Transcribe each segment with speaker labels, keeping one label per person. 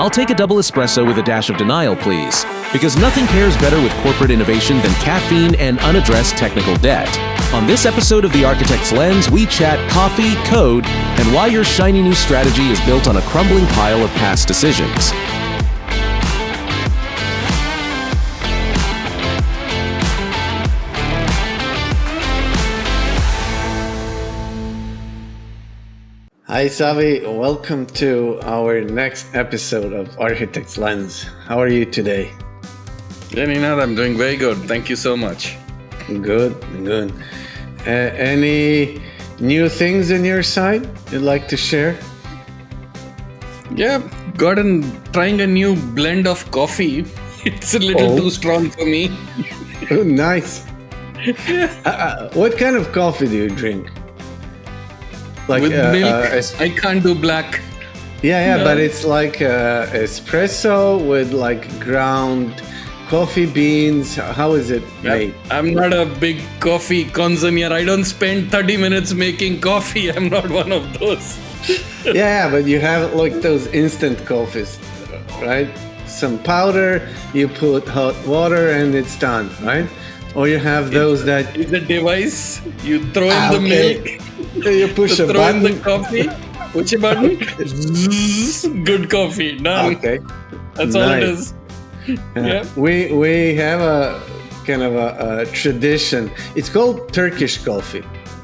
Speaker 1: I'll take a double espresso with a dash of denial, please. Because nothing pairs better with corporate innovation than caffeine and unaddressed technical debt. On this episode of The Architect's Lens, we chat coffee, code, and why your shiny new strategy is built on a crumbling pile of past decisions.
Speaker 2: Hi Savi, welcome to our next episode of Architect's Lens. How are you today?
Speaker 3: Yeah, Ninad, I'm doing very good. Thank you so much.
Speaker 2: Good. Any new things on your side you'd like to share?
Speaker 3: Yeah, trying a new blend of coffee. It's a little too strong for me.
Speaker 2: Oh, nice. What kind of coffee do you drink?
Speaker 3: Like with milk, I can't do black.
Speaker 2: Yeah, but it's like espresso with like ground coffee beans. How is it made?
Speaker 3: I'm not a big coffee consumer. I don't spend 30 minutes making coffee. I'm not one of those.
Speaker 2: Yeah, but you have like those instant coffees, right? Some powder, you put hot water and it's done, right? Or you have those that...
Speaker 3: It's a device. You throw in the milk.
Speaker 2: You push a
Speaker 3: throw
Speaker 2: button.
Speaker 3: In the coffee. Push a button. Good coffee. Done.
Speaker 2: Okay.
Speaker 3: That's all it is. Yeah.
Speaker 2: We have a kind of a tradition. It's called Turkish coffee,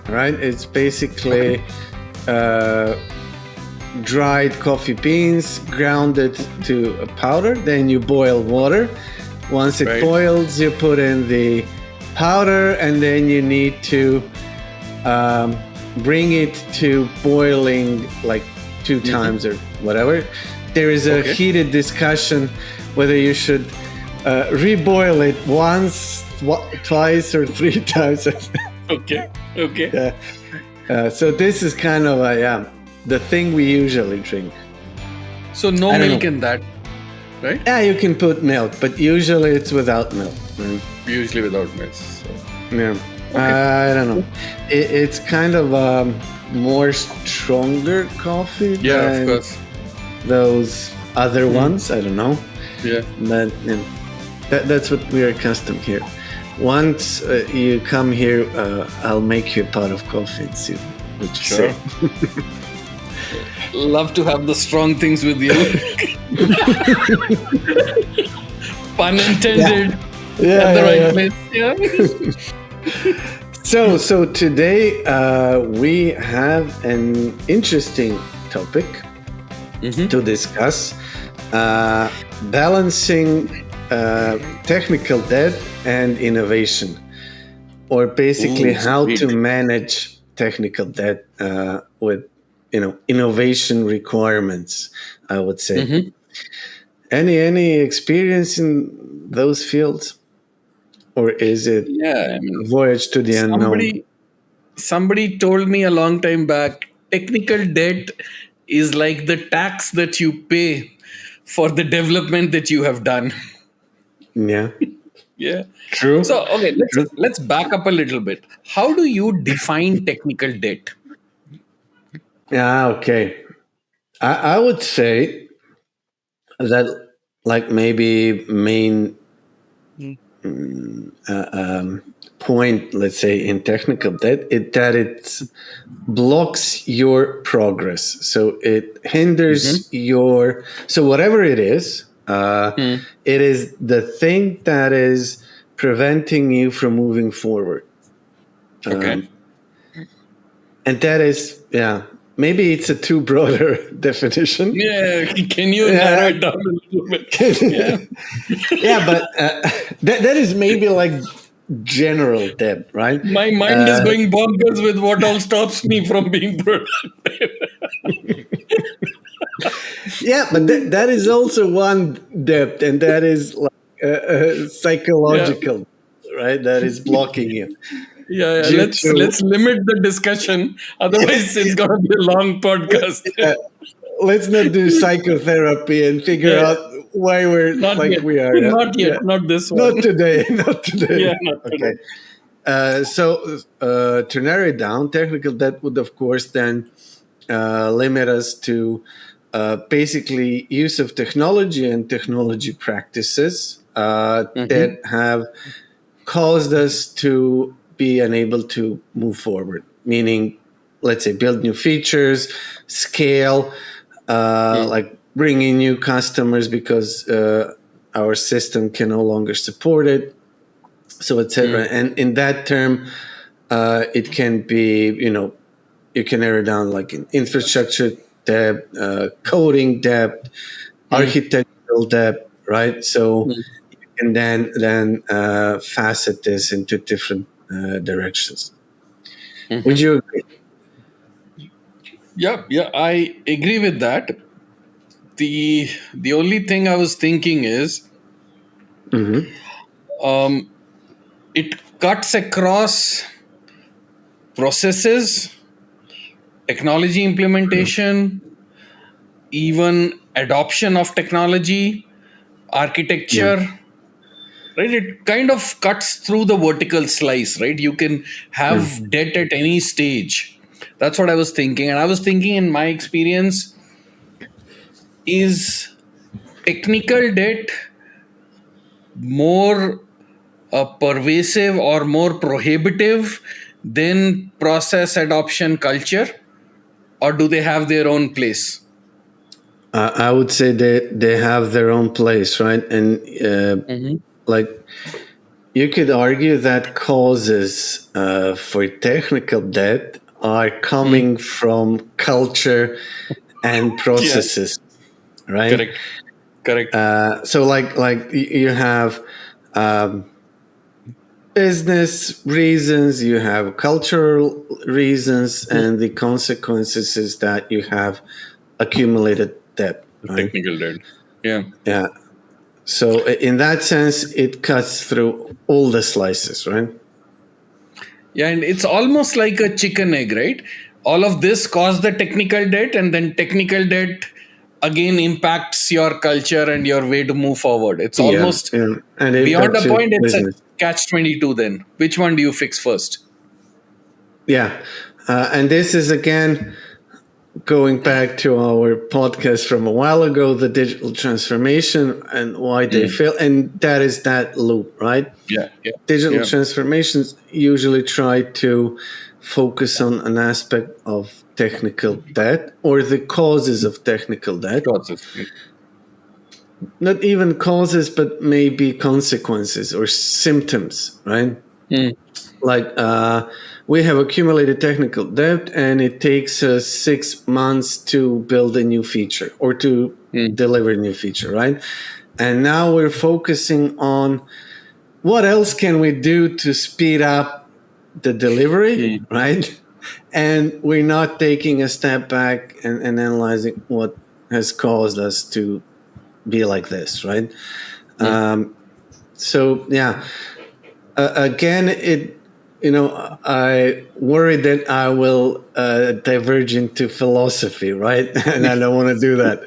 Speaker 2: right? It's basically dried coffee beans grounded to a powder. Then you boil water. Once it boils, you put in the powder, and then you need to bring it to boiling like 2 times or whatever. There is a heated discussion whether you should reboil it once, twice, or 3 times.
Speaker 3: Okay.
Speaker 2: So this is kind of the thing we usually drink.
Speaker 3: So no milk in that, right?
Speaker 2: Yeah, you can put milk, but usually it's without milk.
Speaker 3: Usually without milk. So.
Speaker 2: Yeah. I don't know. It's kind of more stronger coffee than
Speaker 3: of course.
Speaker 2: Those other ones. I don't know.
Speaker 3: Yeah.
Speaker 2: But that's what we're accustomed here. Once you come here, I'll make you a pot of coffee and see what you say.
Speaker 3: Love to have the strong things with you. Pun intended. At the right place. Yeah.
Speaker 2: So today we have an interesting topic to discuss. Balancing technical debt and innovation, or basically how to manage technical debt with innovation requirements, I would say. Any experience in those fields, or is it voyage to the unknown?
Speaker 3: Somebody told me a long time back, technical debt is like the tax that you pay for the development that you have done.
Speaker 2: Yeah.
Speaker 3: Yeah.
Speaker 2: True.
Speaker 3: So, okay, let's back up a little bit. How do you define technical debt?
Speaker 2: Okay. I would say that like maybe main point, let's say, in technical debt, that it blocks your progress. So it hinders so whatever it is, it is the thing that is preventing you from moving forward.
Speaker 3: Okay.
Speaker 2: And that is, maybe it's a too broader definition.
Speaker 3: Yeah, can you narrow it down a little bit?
Speaker 2: But that is maybe like general debt, right?
Speaker 3: My mind is going bonkers with what all stops me from being productive.
Speaker 2: But that is also one debt, and that is like psychological, right? That is blocking you.
Speaker 3: Let's limit the discussion. Otherwise, it's going to be a long podcast.
Speaker 2: Let's not do psychotherapy and figure out why we're
Speaker 3: not
Speaker 2: like
Speaker 3: yet.
Speaker 2: we are.
Speaker 3: Not yet. Not this one.
Speaker 2: Not today. Not today.
Speaker 3: Yeah, not today.
Speaker 2: So to narrow it down, technical debt would, of course, then limit us to basically use of technology and technology practices that have caused us to be unable to move forward. Meaning, let's say, build new features, scale, like bring in new customers because our system can no longer support it, so etc. And in that term, it can be, you can narrow down like in infrastructure debt, coding debt, architectural debt, right? So you can then facet this into different directions. Would you agree?
Speaker 3: Yeah, I agree with that. The only thing I was thinking is, it cuts across processes, technology implementation, even adoption of technology,
Speaker 2: Yeah.
Speaker 3: architecture, right? It kind of cuts through the vertical slice, right? You can
Speaker 2: Yeah.
Speaker 3: have debt at any stage. That's what I was thinking. And I was thinking, in my experience, is technical debt more pervasive or more prohibitive than process adoption culture, or do they have their own place?
Speaker 2: I would say they have their own place, right? And like you could argue that causes for technical debt are coming from culture and
Speaker 3: Yeah,
Speaker 2: processes, right?
Speaker 3: correct, correct.
Speaker 2: So like you have business reasons, you have cultural reasons, and the consequences is that you have accumulated debt, right?
Speaker 3: Technical debt. Yeah.
Speaker 2: Yeah. So in that sense, it cuts through all the slices, right?
Speaker 3: Yeah, and it's almost like a chicken egg, right? All of this caused the technical debt, and then technical debt again impacts your culture and your way to move forward. It's
Speaker 2: Yeah,
Speaker 3: almost
Speaker 2: yeah. And it
Speaker 3: beyond
Speaker 2: impacts
Speaker 3: a
Speaker 2: your
Speaker 3: point, it's a
Speaker 2: business.
Speaker 3: catch 22 then. Which one do you fix first?
Speaker 2: Yeah. And this is again going back to our podcast from a while ago, the digital transformation and why they fail. And that is that loop, right?
Speaker 3: Yeah, yeah,
Speaker 2: Digital
Speaker 3: yeah.
Speaker 2: transformations usually try to focus on an aspect of technical debt or the causes of technical debt.
Speaker 3: Process.
Speaker 2: Not even causes, but maybe consequences or symptoms, right? Like we have accumulated technical debt and it takes us 6 months to build a new feature or to deliver a new feature, right? And now we're focusing on what else can we do to speed up the delivery, right? And we're not taking a step back and analyzing what has caused us to be like this, right? So yeah, again, I worry that I will diverge into philosophy, right? And I don't want to do that.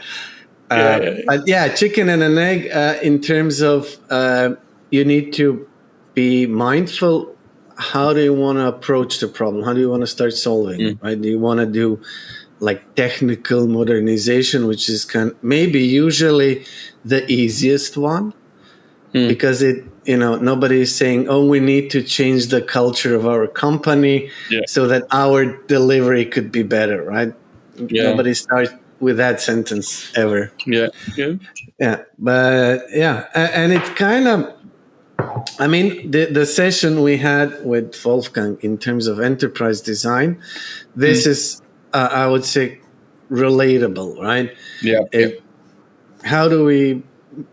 Speaker 2: But yeah, chicken and an egg. In terms of you need to be mindful. How do you want to approach the problem? How do you want to start solving it? Right? Do you want to do like technical modernization, which is maybe usually the easiest one, because nobody is saying, oh, we need to change the culture of our company so that our delivery could be better, right? Nobody starts with that sentence ever. Yeah, but yeah, and it's kind of, I mean, the session we had with Wolfgang in terms of enterprise design, this is, I would say, relatable, right? How do we,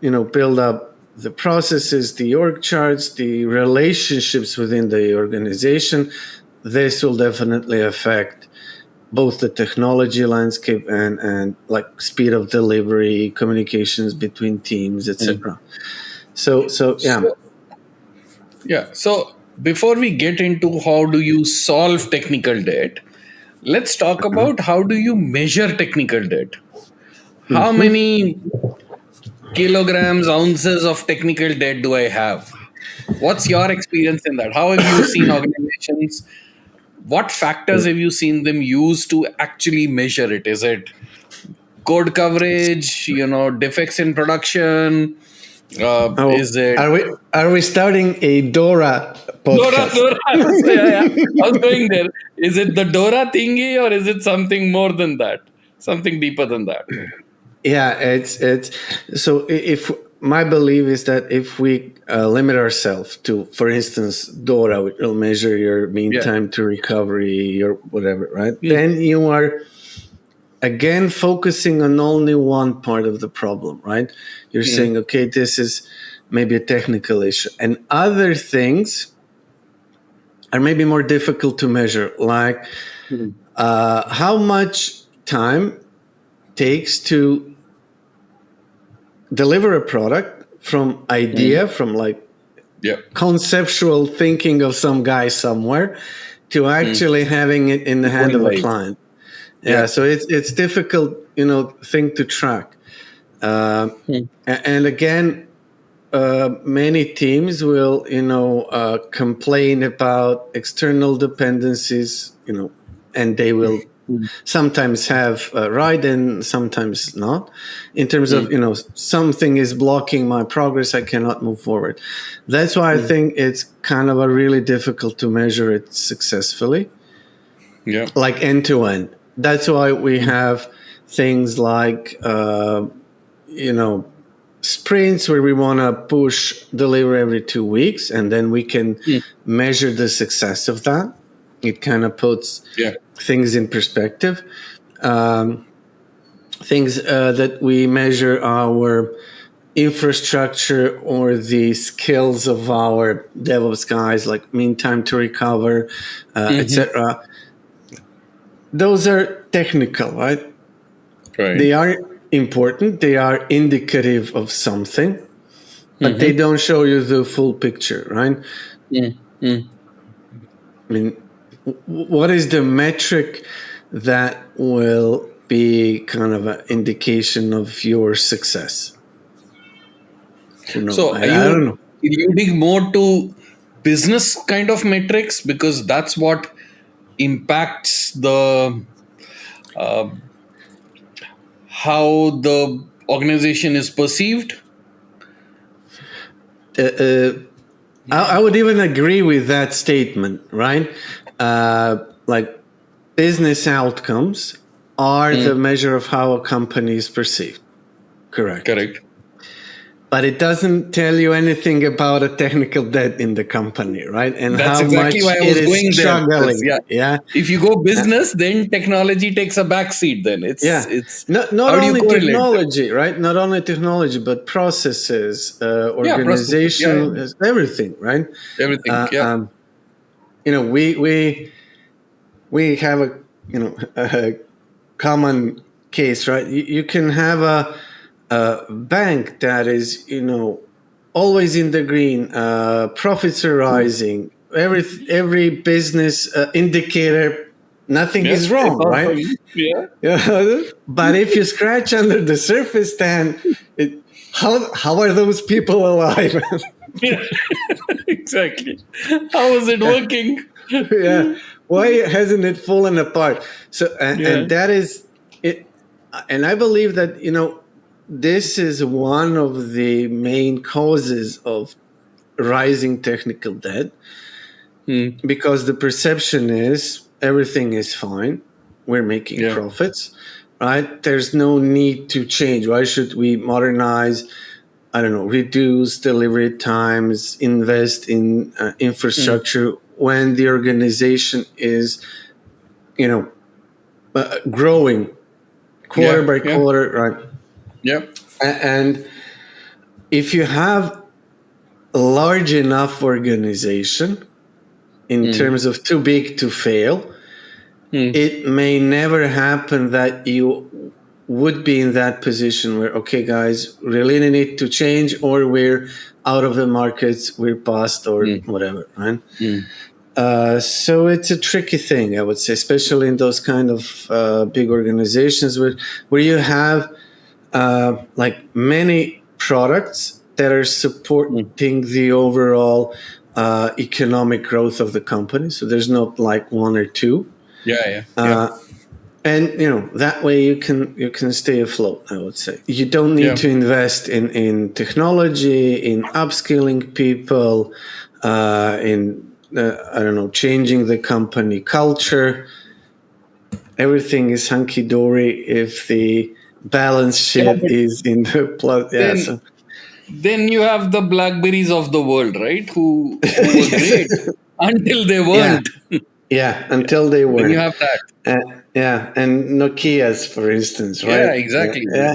Speaker 2: build up the processes, the org charts, the relationships within the organization? This will definitely affect both the technology landscape and like speed of delivery, communications between teams, etc. So yeah.
Speaker 3: So before we get into how do you solve technical debt, let's talk about how do you measure technical debt. How many kilograms, ounces of technical debt do I have? What's your experience in that? How have you seen organizations? What factors have you seen them use to actually measure it? Is it code coverage, defects in production? Is it
Speaker 2: are we starting a Dora podcast?
Speaker 3: Dora? Yeah. I was going there. Is it the Dora thingy, or is it something more than that? Something deeper than that?
Speaker 2: Yeah, it's so if my belief is that if we limit ourselves to, for instance, Dora, which will measure your mean time to recovery or whatever, right? Then you are again focusing on only one part of the problem, right? You're saying, okay, this is maybe a technical issue, and other things are maybe more difficult to measure, like how much time takes to deliver a product from idea, from like conceptual thinking of some guy somewhere to actually having it in the hand of a client. So it's difficult, thing to track. And again, many teams will, complain about external dependencies, and they will sometimes have right and sometimes not, in terms of something is blocking my progress, I cannot move forward. That's why I think it's kind of a really difficult to measure it successfully, like end to end. That's why we have things like sprints where we want to push deliver every 2 weeks, and then we can measure the success of that. It kind of puts things in perspective. Things that we measure our infrastructure or the skills of our DevOps guys, like mean time to recover, etc. Those are technical, right? They are important. They are indicative of something, but they don't show you the full picture, right? I mean, what is the metric that will be kind of an indication of your success?
Speaker 3: So
Speaker 2: I don't know.
Speaker 3: alluding more to business kind of metrics, because that's what impacts the how the organization is perceived?
Speaker 2: I would even agree with that statement, right? Like business outcomes are the measure of how a company is perceived. Correct. But it doesn't tell you anything about a technical debt in the company, right? And
Speaker 3: that's
Speaker 2: how
Speaker 3: exactly
Speaker 2: much
Speaker 3: why I
Speaker 2: it
Speaker 3: was
Speaker 2: is
Speaker 3: going
Speaker 2: struggling.
Speaker 3: there. If you go business, then technology takes a backseat. Then it's
Speaker 2: not only technology, right? Not only technology, but processes, organization, everything, right?
Speaker 3: Everything.
Speaker 2: We have a common case, right? You can have a bank that is, always in the green, profits are rising, every business indicator, nothing is wrong, right? But if you scratch under the surface, then how are those people alive?
Speaker 3: Exactly. How is it working?
Speaker 2: Why hasn't it fallen apart? So and that is it. And I believe that this is one of the main causes of rising technical debt, because the perception is everything is fine, we're making profits, right? There's no need to change. Why should we modernize? I don't know, reduce delivery times, invest in infrastructure when the organization is, growing quarter by quarter, right? And if you have a large enough organization in terms of too big to fail, it may never happen that you would be in that position where, okay, guys, really need to change, or we're out of the markets, we're past, or whatever, right? So it's a tricky thing, I would say, especially in those kind of big organizations where you have like many products that are supporting the overall economic growth of the company. So there's not like one or two. And that way you can stay afloat. I would say you don't need to invest in technology, in upskilling people, in I don't know, changing the company culture. Everything is hunky dory if the balance sheet
Speaker 3: but
Speaker 2: is in the plus. Yeah.
Speaker 3: then
Speaker 2: So
Speaker 3: then you have the Blackberries of the world, right? Who were great until they
Speaker 2: yeah,
Speaker 3: weren't.
Speaker 2: yeah. Until they
Speaker 3: Then you
Speaker 2: weren't.
Speaker 3: have that.
Speaker 2: Yeah, and Nokia's, for instance,
Speaker 3: Yeah,
Speaker 2: right?
Speaker 3: exactly.
Speaker 2: Yeah.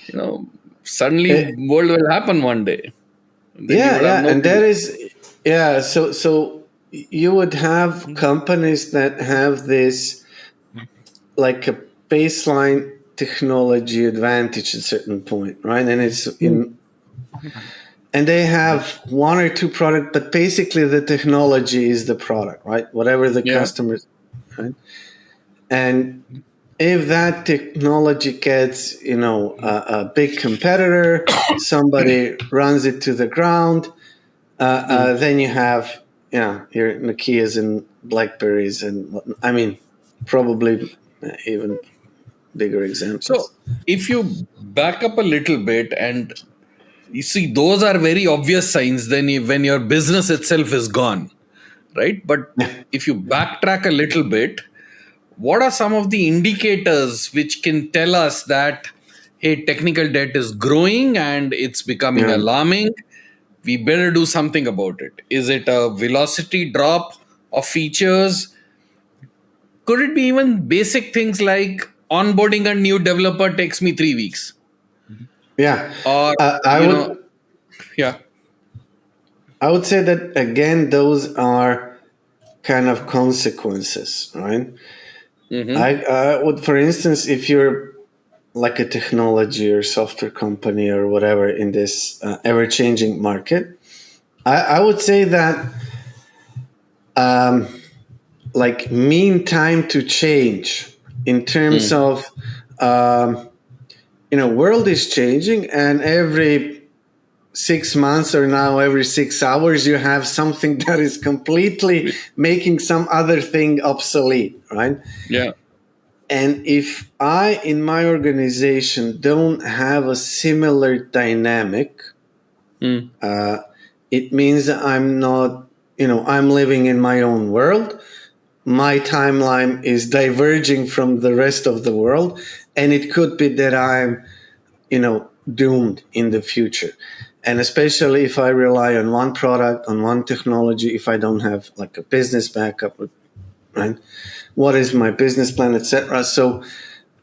Speaker 3: You know, suddenly
Speaker 2: Eh,
Speaker 3: world will happen one day. And then you
Speaker 2: Yeah,
Speaker 3: would have
Speaker 2: yeah,
Speaker 3: no
Speaker 2: and that
Speaker 3: clue.
Speaker 2: is, yeah. So you would have companies that have this like a baseline technology advantage at a certain point, right? And it's in, and they have one or two product, but basically the technology is the product, right? Whatever the
Speaker 3: Yeah.
Speaker 2: customers, right? And if that technology gets, a big competitor, somebody runs it to the ground. Then you have, your Nokia's and Blackberries, and I mean, probably even bigger
Speaker 3: So
Speaker 2: examples.
Speaker 3: if you back up a little bit and you see, those are very obvious signs then when your business itself is gone, right? But
Speaker 2: Yeah,
Speaker 3: if you backtrack a little bit, what are some of the indicators which can tell us that, hey, technical debt is growing and it's becoming
Speaker 2: yeah,
Speaker 3: alarming? We better do something about it. Is it a velocity drop of features? Could it be even basic things like onboarding a new developer takes me 3 weeks?
Speaker 2: yeah.
Speaker 3: Or,
Speaker 2: Uh, I
Speaker 3: you
Speaker 2: would
Speaker 3: know, yeah.
Speaker 2: I would say that again, those are kind of consequences, right?
Speaker 3: Mm-hmm.
Speaker 2: I would, for instance, if you're like a technology or software company or whatever in this ever-changing market, I would say that um, like mean time to change in terms
Speaker 3: Mm.
Speaker 2: of world is changing, and every 6 months or now every 6 hours you have something that is completely making some other thing obsolete, right?
Speaker 3: Yeah.
Speaker 2: And if I in my organization don't have a similar dynamic,
Speaker 3: Mm.
Speaker 2: it means I'm not, I'm living in my own world. My timeline is diverging from the rest of the world, and it could be that I'm, doomed in the future. And especially if I rely on one product, on one technology, if I don't have like a business backup, right? What is my business plan, etc. So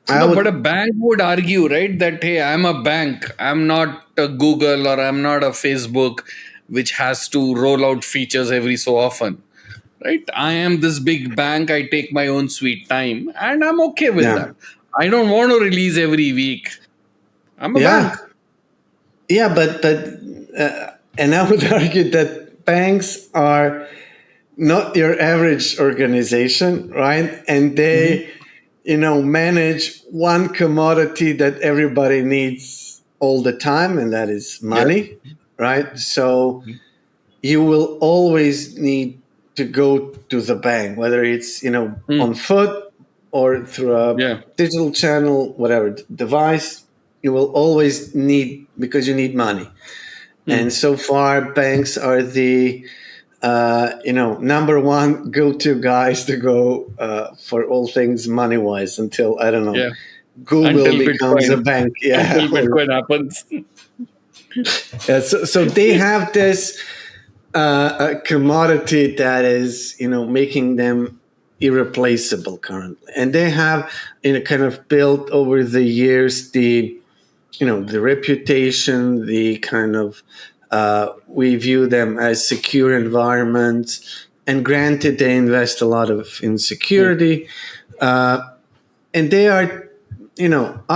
Speaker 2: I
Speaker 3: No, but a
Speaker 2: would,
Speaker 3: bank would argue, right, that hey, I'm a bank. I'm not a Google or I'm not a Facebook, which has to roll out features every so often. Right? I am this big bank. I take my own sweet time, and I'm okay with
Speaker 2: yeah,
Speaker 3: that. I don't want to release every week. I'm a bank.
Speaker 2: yeah, yeah, and I would argue that banks are not your average organization, right? And
Speaker 3: Mm-hmm.
Speaker 2: they, manage one commodity that everybody needs all the time, and that is
Speaker 3: Yeah.
Speaker 2: money, right? So you will always need to go to the bank, whether it's, on
Speaker 3: Mm.
Speaker 2: foot or through a
Speaker 3: Yeah.
Speaker 2: digital channel, whatever device, you will always need, because you need money. And
Speaker 3: Mm.
Speaker 2: so far, banks are the number one go-to guys to go for all things money-wise until, I don't know,
Speaker 3: Yeah.
Speaker 2: Google
Speaker 3: Until
Speaker 2: becomes a
Speaker 3: Bitcoin.
Speaker 2: bank. Yeah,
Speaker 3: Until Bitcoin happens.
Speaker 2: yeah. So they have this a commodity that is, making them irreplaceable currently, and they have, kind of built over the years the reputation, the kind of we view them as secure environments. And granted, they invest a lot of in
Speaker 3: Mm.
Speaker 2: security, and they are,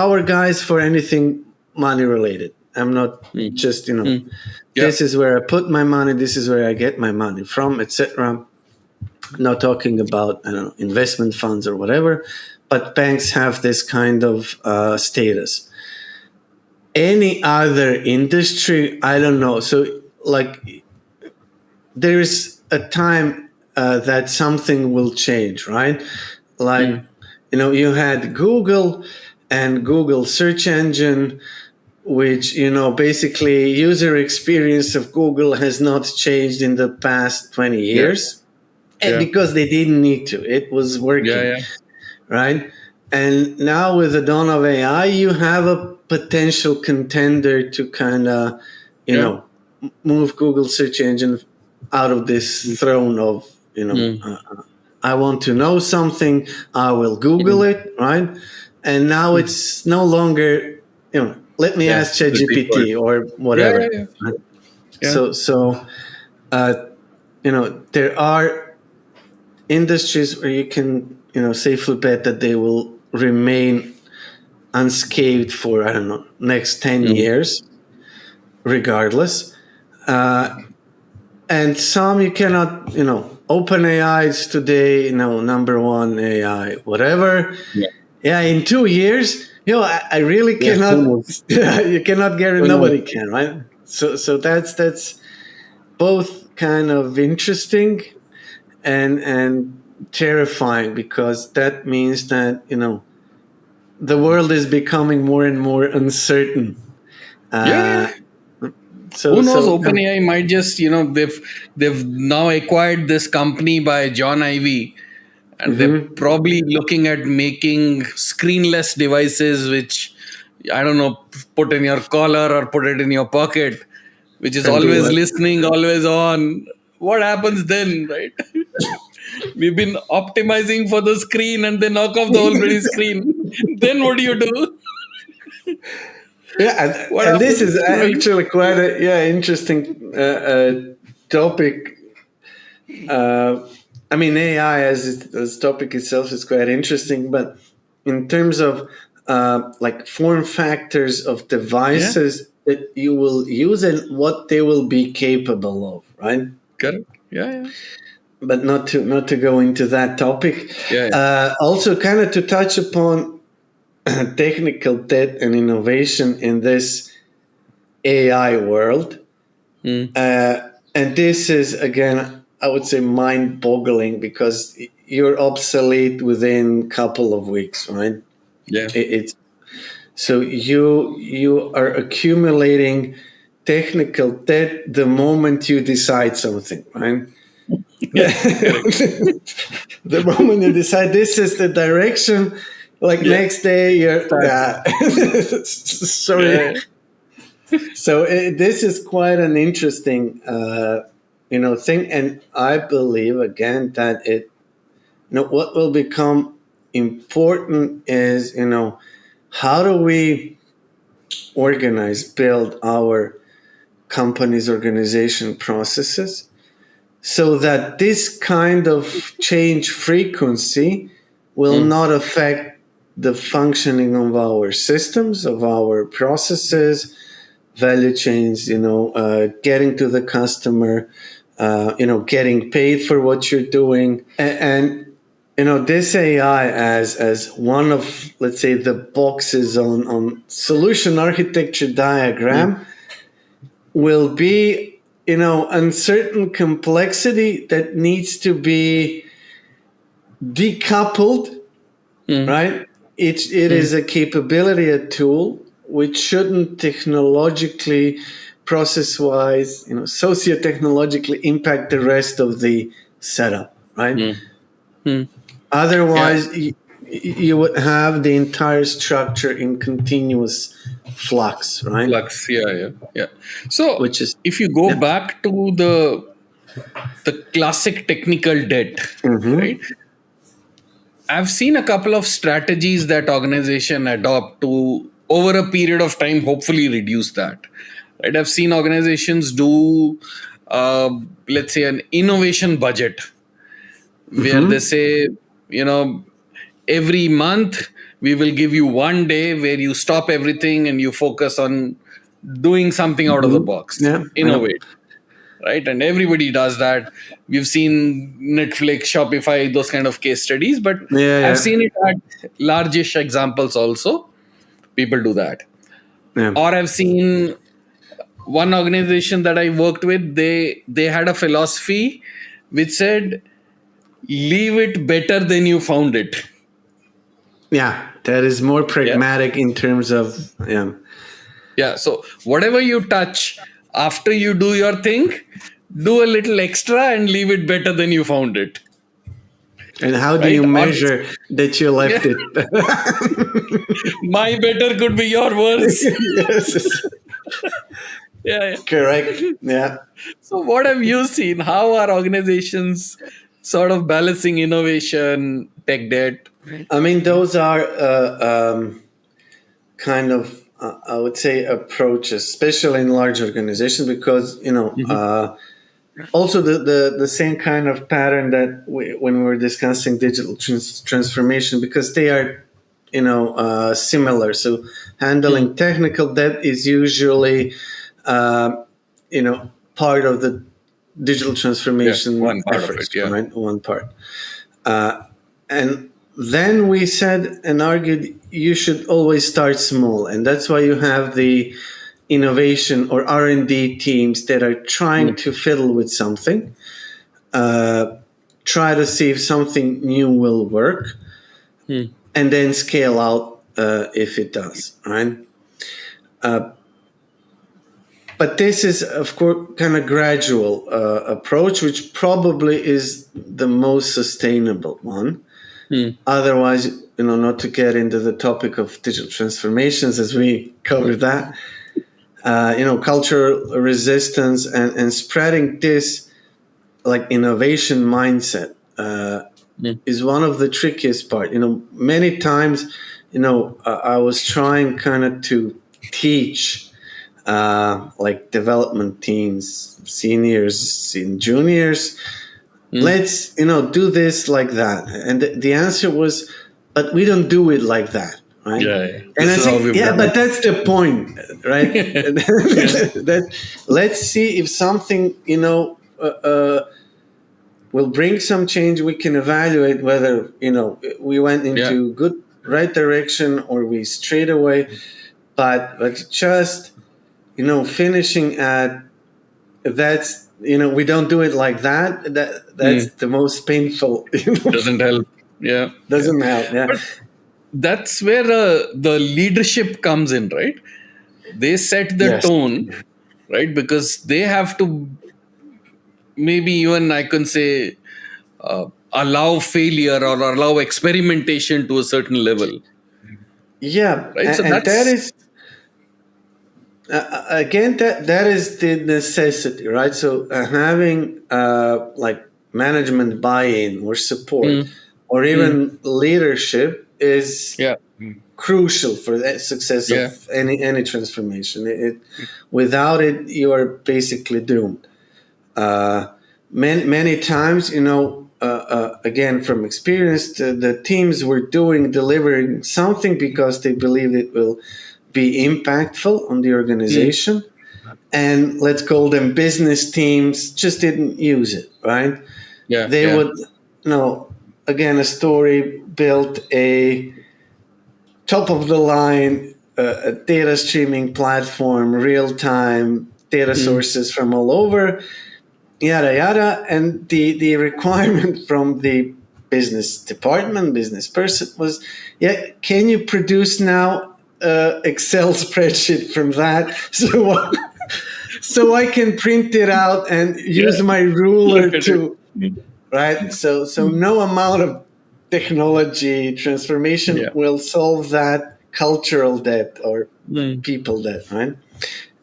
Speaker 2: our guys for anything money related. I'm not
Speaker 3: Mm.
Speaker 2: just,
Speaker 3: Mm. Yeah.
Speaker 2: this is where I put my money, this is where I get my money from, etc. Not talking about, I don't know, investment funds or whatever, but banks have this kind of status. Any other industry, I don't know. So like there's a time that something will change, right? Like
Speaker 3: Mm.
Speaker 2: you had Google and Google search engine, which, basically user experience of Google has not changed in the past 20
Speaker 3: Yeah.
Speaker 2: years.
Speaker 3: Yeah.
Speaker 2: Because they didn't need to. It was working.
Speaker 3: Yeah.
Speaker 2: Right? And now with the dawn of AI, you have a potential contender to kind of, move Google search engine out of this throne of, I want to know something, I will Google it, right? And now it's no longer, let me ask
Speaker 3: the
Speaker 2: ChatGPT or whatever.
Speaker 3: Yeah.
Speaker 2: Right?
Speaker 3: Yeah.
Speaker 2: So, there are industries where you can, safely bet that they will remain unscathed for, I don't know, next 10 years, regardless. And some you cannot, OpenAI is today, number one AI, whatever. Yeah, in 2 years, I really cannot, you cannot guarantee, nobody can, right? So that's both kind of interesting and terrifying, because that means that, the world is becoming more and more uncertain. So
Speaker 3: who knows? OpenAI might just, they've now acquired this company by John Ivey, and they're probably looking at making screenless devices, which, I don't know, put in your collar or put it in your pocket, which is always listening, always on. What happens then, right? We've been optimizing for the screen and they knock off the whole bloody screen. Then what do you do?
Speaker 2: Yeah, and this is actually quite a interesting topic. I mean, AI as topic itself is quite interesting, but in terms of like form factors of devices that you will use and what they will be capable of, right?
Speaker 3: Correct. Yeah.
Speaker 2: But not to go into that topic. Also, kind of to touch upon technical debt and innovation in this AI world. And this is, again, I would say mind-boggling, because you're obsolete within a couple of weeks, right?
Speaker 3: Yeah.
Speaker 2: So you are accumulating technical debt the moment you decide something, right? The moment you decide this is the direction, next day you're sorry. So this is quite an interesting thing, and I believe again that what will become important is how do we build our company's organization processes so that this kind of change frequency will not affect the functioning of our systems, of our processes, value chains, getting to the customer, getting paid for what you're doing. And this AI as one of, let's say, the boxes on solution architecture diagram will be, uncertain complexity that needs to be decoupled, right? It is a capability, a tool, which shouldn't technologically, process-wise, socio-technologically impact the rest of the setup, right? Otherwise, you would have the entire structure in continuous flux, right?
Speaker 3: Flux, yeah. So, if you go back to the classic technical debt, right? I've seen a couple of strategies that organization adopt to, over a period of time, hopefully reduce that. Right? I've seen organizations do, let's say, an innovation budget, where they say, every month we will give you one day where you stop everything and you focus on doing something out of the box, innovate. Right? And everybody does that. We've seen Netflix, Shopify, those kind of case studies, but I've seen it at largish examples also. People do that. Or I've seen one organization that I worked with, they had a philosophy which said, leave it better than you found it.
Speaker 2: Yeah, that is more
Speaker 3: Yeah.
Speaker 2: pragmatic in terms of
Speaker 3: Yeah. So whatever you touch after you do your thing, do a little extra and leave it better than you found it.
Speaker 2: And how do
Speaker 3: Right?
Speaker 2: you
Speaker 3: Or
Speaker 2: measure that you
Speaker 3: yeah,
Speaker 2: left it?
Speaker 3: my better could be your worse.
Speaker 2: Yes,
Speaker 3: Yeah,
Speaker 2: correct.
Speaker 3: yeah.
Speaker 2: Yeah.
Speaker 3: So what have you seen? How are organizations sort of balancing innovation, tech debt?
Speaker 2: I mean, those are kind of, I would say, approaches, especially in large organizations, because, also the same kind of pattern that when we were discussing digital transformation, because they are, similar. So handling technical debt is usually, uh, part of the digital
Speaker 3: Yeah,
Speaker 2: transformation
Speaker 3: one part of it.
Speaker 2: efforts,
Speaker 3: Yeah.
Speaker 2: right? One part. And then we said and argued you should always start small, and that's why you have the innovation or R&D teams that are trying to fiddle with something, try to see if something new will work, and then scale out if it does, right? But this is, of course, kind of gradual approach, which probably is the most sustainable one. Otherwise, not to get into the topic of digital transformations as we cover that, cultural resistance and spreading this like innovation mindset is one of the trickiest part. Many times, I was trying kind of to teach like development teams, seniors and juniors, let's do this like that, and the answer was, but we don't do it like that, right?
Speaker 3: Yeah, yeah.
Speaker 2: And I
Speaker 3: This is how
Speaker 2: say,
Speaker 3: we've
Speaker 2: yeah,
Speaker 3: done
Speaker 2: but that's the point, right? that let's see if something will bring some change. We can evaluate whether we went
Speaker 3: Yeah.
Speaker 2: into good right direction or we strayed away. But just finishing at that's we don't do it like that. That's the most painful.
Speaker 3: Doesn't help. Yeah. Yeah.
Speaker 2: Doesn't help. Yeah.
Speaker 3: But that's where the leadership comes in, right? They set the
Speaker 2: Yes.
Speaker 3: tone, right? Because they have to, maybe even I can say, allow failure or allow experimentation to a certain level,
Speaker 2: Yeah,
Speaker 3: right? So
Speaker 2: and that
Speaker 3: that's
Speaker 2: is again that is the necessity, right? So having like management buy-in or support or even leadership is
Speaker 3: yeah,
Speaker 2: crucial for the success
Speaker 3: yeah,
Speaker 2: of any transformation. Without it, you are basically doomed. Many times, again from experience, the teams were delivering something because they believed it will be impactful on the organization, and let's call them business teams just didn't use it, right?
Speaker 3: yeah,
Speaker 2: They
Speaker 3: yeah.
Speaker 2: would, again, a story built a top of the line a data streaming platform, real time data sources from all over, yada yada, and the requirement from the business department, business person was, yeah, can you produce now Excel spreadsheet from that so I can print it out and use
Speaker 3: Yeah.
Speaker 2: my
Speaker 3: Look
Speaker 2: ruler
Speaker 3: at it.
Speaker 2: to, right? So no amount of technology transformation
Speaker 3: Yeah.
Speaker 2: will solve that cultural debt or people debt, right?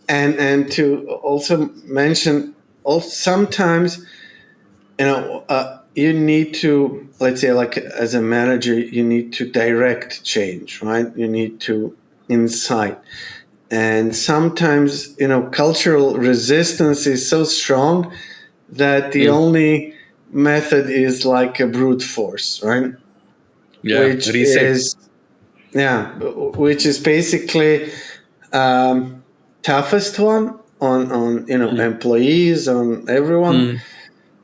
Speaker 2: And to also mention, also sometimes you need to, let's say, like as a manager, you need to direct change, right? You need to incite, and sometimes cultural resistance is so strong that the only method is like a brute force, right?
Speaker 3: Yeah.
Speaker 2: Which
Speaker 3: Reset.
Speaker 2: is, yeah, which is basically toughest one on employees, on everyone,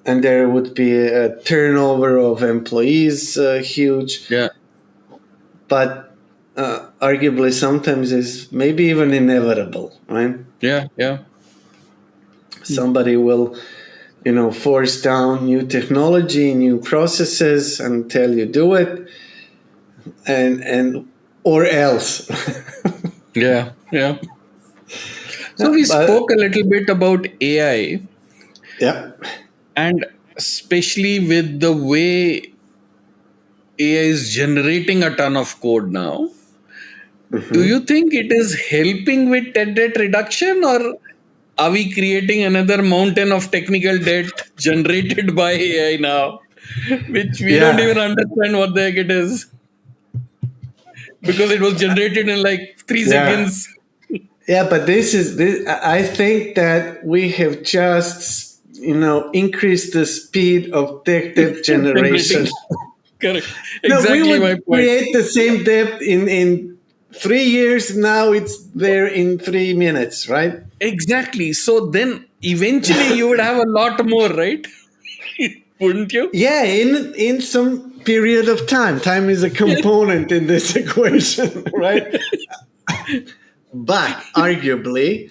Speaker 2: and there would be a turnover of employees huge,
Speaker 3: Yeah.
Speaker 2: but arguably sometimes is maybe even inevitable, right?
Speaker 3: Yeah. Yeah.
Speaker 2: Somebody will force down new technology, new processes, and tell you do it. and or else.
Speaker 3: Yeah, yeah. So we
Speaker 2: But
Speaker 3: spoke a little bit about AI,
Speaker 2: yeah,
Speaker 3: and especially with the way AI is generating a ton of code now. Do you think it is helping with debt reduction, or are we creating another mountain of technical debt generated by AI now, which we don't
Speaker 2: yeah,
Speaker 3: even understand what the heck it is because it was generated in like three
Speaker 2: yeah.
Speaker 3: seconds.
Speaker 2: Yeah, but this. I think that we have just, increased the speed of tech debt generation.
Speaker 3: Generating. Correct.
Speaker 2: No, we
Speaker 3: Exactly my
Speaker 2: would
Speaker 3: point.
Speaker 2: create the same debt in 3 years. Now it's there in 3 minutes, right?
Speaker 3: Exactly. So then eventually you would have a lot more, right? Wouldn't you?
Speaker 2: Yeah, in some period of time. Time is a component in this equation, right? But arguably,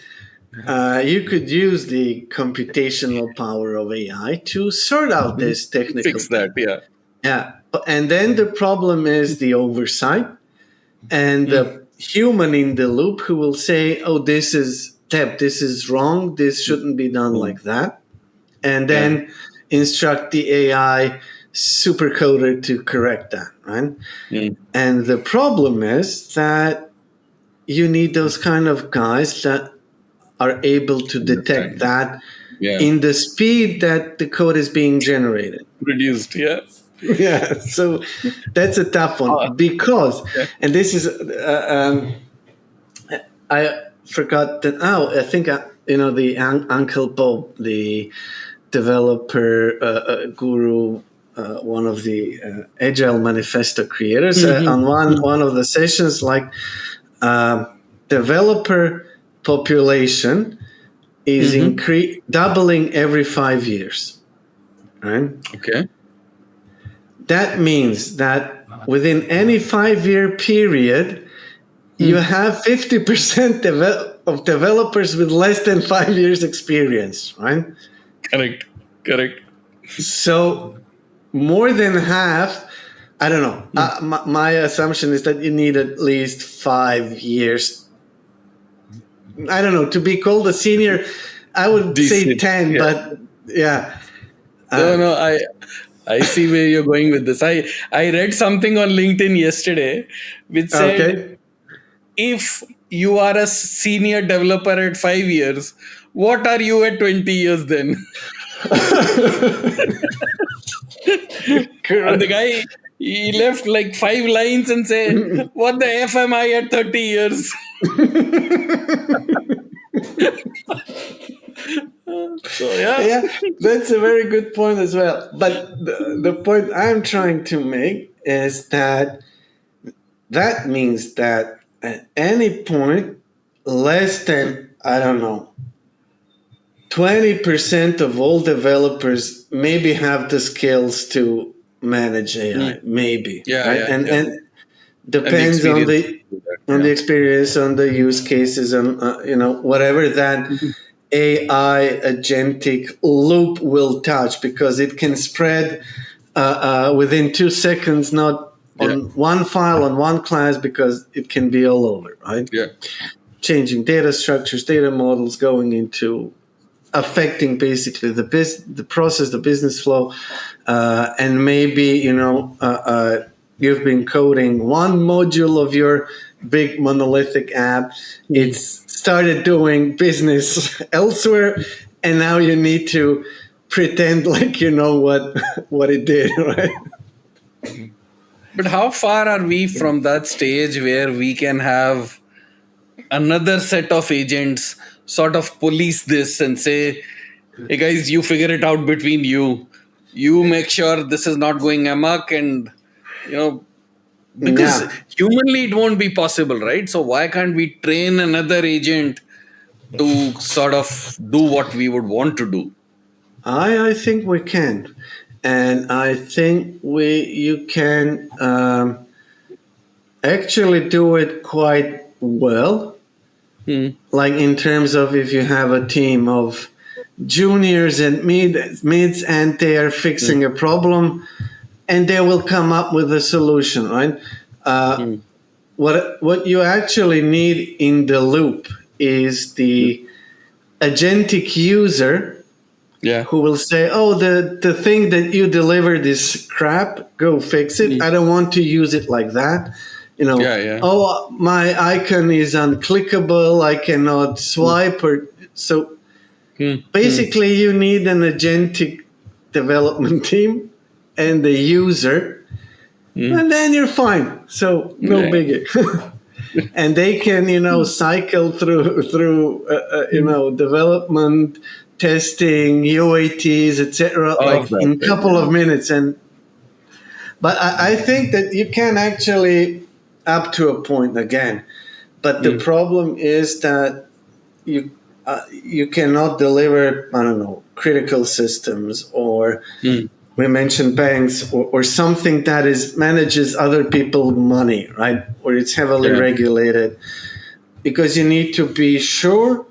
Speaker 2: you could use the computational power of AI to sort out this technical
Speaker 3: Fix that.
Speaker 2: debt.
Speaker 3: Yeah.
Speaker 2: Yeah. And then the problem is the oversight and
Speaker 3: Mm.
Speaker 2: the human in the loop who will say, oh, this is debt, this is wrong, this shouldn't be done
Speaker 3: Mm.
Speaker 2: like that. And
Speaker 3: Yeah.
Speaker 2: then instruct the AI supercoder to correct that, right?
Speaker 3: Mm.
Speaker 2: And the problem is that you need those kind of guys that are able to detect
Speaker 3: Understand.
Speaker 2: that
Speaker 3: Yeah.
Speaker 2: in the speed that the code is being generated.
Speaker 3: Reduced. Yeah.
Speaker 2: Yeah, so that's a tough
Speaker 3: Uh,
Speaker 2: one because,
Speaker 3: yeah.
Speaker 2: and this is, I forgot that. Oh, I think the Uncle Bob, the developer guru, one of the Agile Manifesto creators, on one of the sessions, like uh, developer population is doubling every 5 years, right?
Speaker 3: Okay.
Speaker 2: That means that within any 5 year period, you have 50% of developers with less than 5 years experience, right?
Speaker 3: Correct. Correct.
Speaker 2: So more than half, I don't know. My assumption is that you need at least 5 years. I don't know, to be called a senior. I would say
Speaker 3: Decent.
Speaker 2: 10,
Speaker 3: Yeah.
Speaker 2: but yeah.
Speaker 3: No, no, I see where you're going with this. I read something on LinkedIn yesterday which said
Speaker 2: Okay.
Speaker 3: if you are a senior developer at 5 years, what are you at 20 years then? And the guy he left like 5 lines and say, what the F am I at 30 years? So yeah.
Speaker 2: Yeah, that's a very good point as well. But the point I'm trying to make is that means that at any point, less than, I don't know, 20% of all developers maybe have the skills to manage AI,
Speaker 3: Mm.
Speaker 2: maybe,
Speaker 3: Yeah,
Speaker 2: right?
Speaker 3: yeah, yeah.
Speaker 2: And
Speaker 3: And the
Speaker 2: depends on
Speaker 3: experience.
Speaker 2: the on the
Speaker 3: Yeah.
Speaker 2: experience, on the use cases, and whatever that AI agentic loop will touch, because it can spread within 2 seconds, not
Speaker 3: Yeah.
Speaker 2: on one file, on one class, because it can be all over, right?
Speaker 3: Yeah.
Speaker 2: Changing data structures, data models, going into affecting basically the process, the business flow, and maybe you've been coding one module of your big monolithic app. It's started doing business elsewhere, and now you need to pretend like you know what it did, right?
Speaker 3: But how far are we from that stage where we can have another set of agents sort of police this and say, hey guys, you figure it out between you. You make sure this is not going amok, and you know, because
Speaker 2: Yeah,
Speaker 3: humanly it won't be possible, right? So why can't we train another agent to sort of do what we would want to do?
Speaker 2: I think we can, and I think you can actually do it quite well. Like in terms of, if you have a team of juniors and mids, and they are fixing a problem, and they will come up with a solution, right? What you actually need in the loop is the agentic user
Speaker 3: Yeah.
Speaker 2: who will say, "Oh, the thing that you delivered is crap. Go fix it. I don't want to use it like that."
Speaker 3: Yeah, yeah.
Speaker 2: Oh, my icon is unclickable. I cannot swipe or so. Basically, you need an agentic development team and the user, and then you're fine. So no
Speaker 3: Yeah.
Speaker 2: biggie. And they can, cycle through development, testing, UATs, etc.,
Speaker 3: All
Speaker 2: like
Speaker 3: of that.
Speaker 2: in a couple of minutes. But I think that you can actually up to a point again. But the problem is that you cannot deliver, I don't know, critical systems, or we mentioned banks, or something that manages other people's money, right? Or it's heavily
Speaker 3: Yeah.
Speaker 2: regulated, because you need to be sure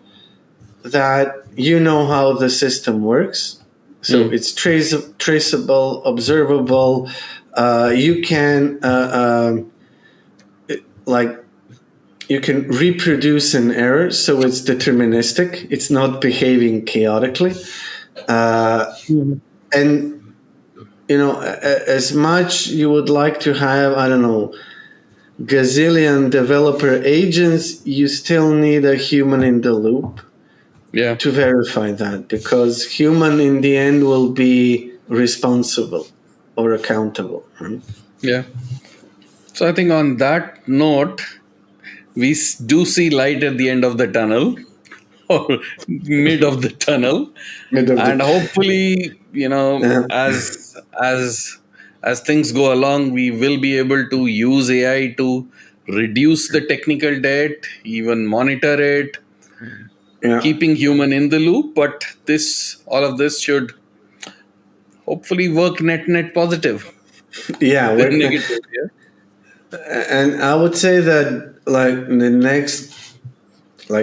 Speaker 2: that you know how the system works. So it's traceable, observable. You can you can reproduce an error, so it's deterministic. It's not behaving chaotically. And as much you would like to have, I don't know, gazillion developer agents, you still need a human in the loop to verify that, because human in the end will be responsible or accountable. Right?
Speaker 3: Yeah. So I think on that note, we do see light at the end of the tunnel or mid of the tunnel, and hopefully, as things go along, we will be able to use AI to reduce the technical debt, even monitor it, keeping human in the loop. But all of this should hopefully work net positive.
Speaker 2: Yeah,
Speaker 3: Than negative. Yeah.
Speaker 2: and I would say that the next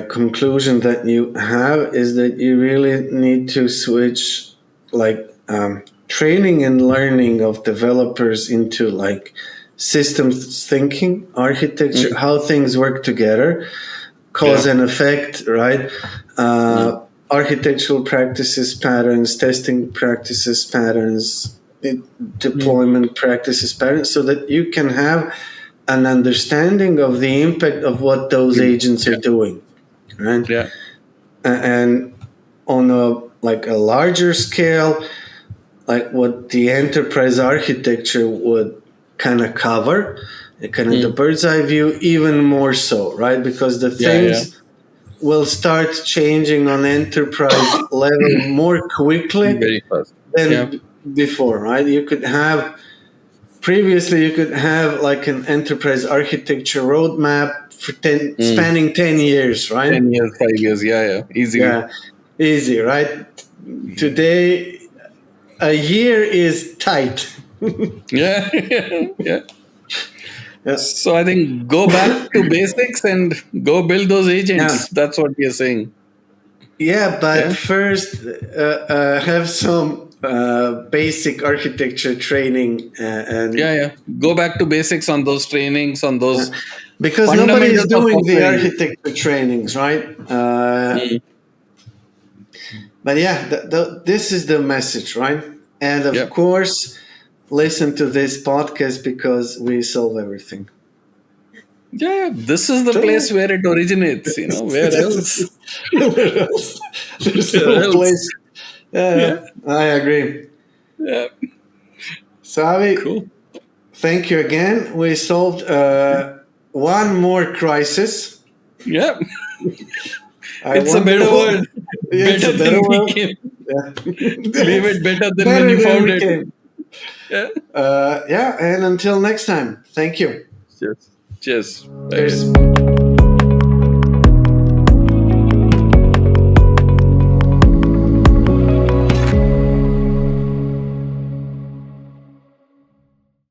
Speaker 2: conclusion that you have is that you really need to switch training and learning of developers into systems thinking, architecture, how things work together, cause and effect, right? Architectural practices, patterns, testing practices, patterns, deployment practices, patterns, so that you can have an understanding of the impact of what those agents are doing, right?
Speaker 3: Yeah.
Speaker 2: And on a larger scale, what the enterprise architecture would kind of cover, kind of the bird's eye view, even more so, right? Because the things will start changing on enterprise level more quickly
Speaker 3: Very fast.
Speaker 2: than before, right? Previously you could have an enterprise architecture roadmap for spanning 10 years, right?
Speaker 3: 10 years, 5 years, easily.
Speaker 2: Yeah, easy, right? Today, a year is tight.
Speaker 3: Yeah. So I think go back to basics and go build those agents. That's what you're saying.
Speaker 2: Yeah, but first have some basic architecture training and
Speaker 3: go back to basics on those trainings, on those
Speaker 2: because nobody is doing the architecture trainings, right? But this is the message, right? And of course, listen to this podcast because we solve everything.
Speaker 3: Yeah, this is the place where it originates. Where else?
Speaker 2: Where else? There's no place. I agree.
Speaker 3: Yeah.
Speaker 2: Savi,
Speaker 3: cool.
Speaker 2: Thank you again. We solved one more crisis.
Speaker 3: Yeah. It's a better world. Better than we came. Leave it better than when you found it.
Speaker 2: And until next time, thank you.
Speaker 3: Cheers.
Speaker 2: Cheers.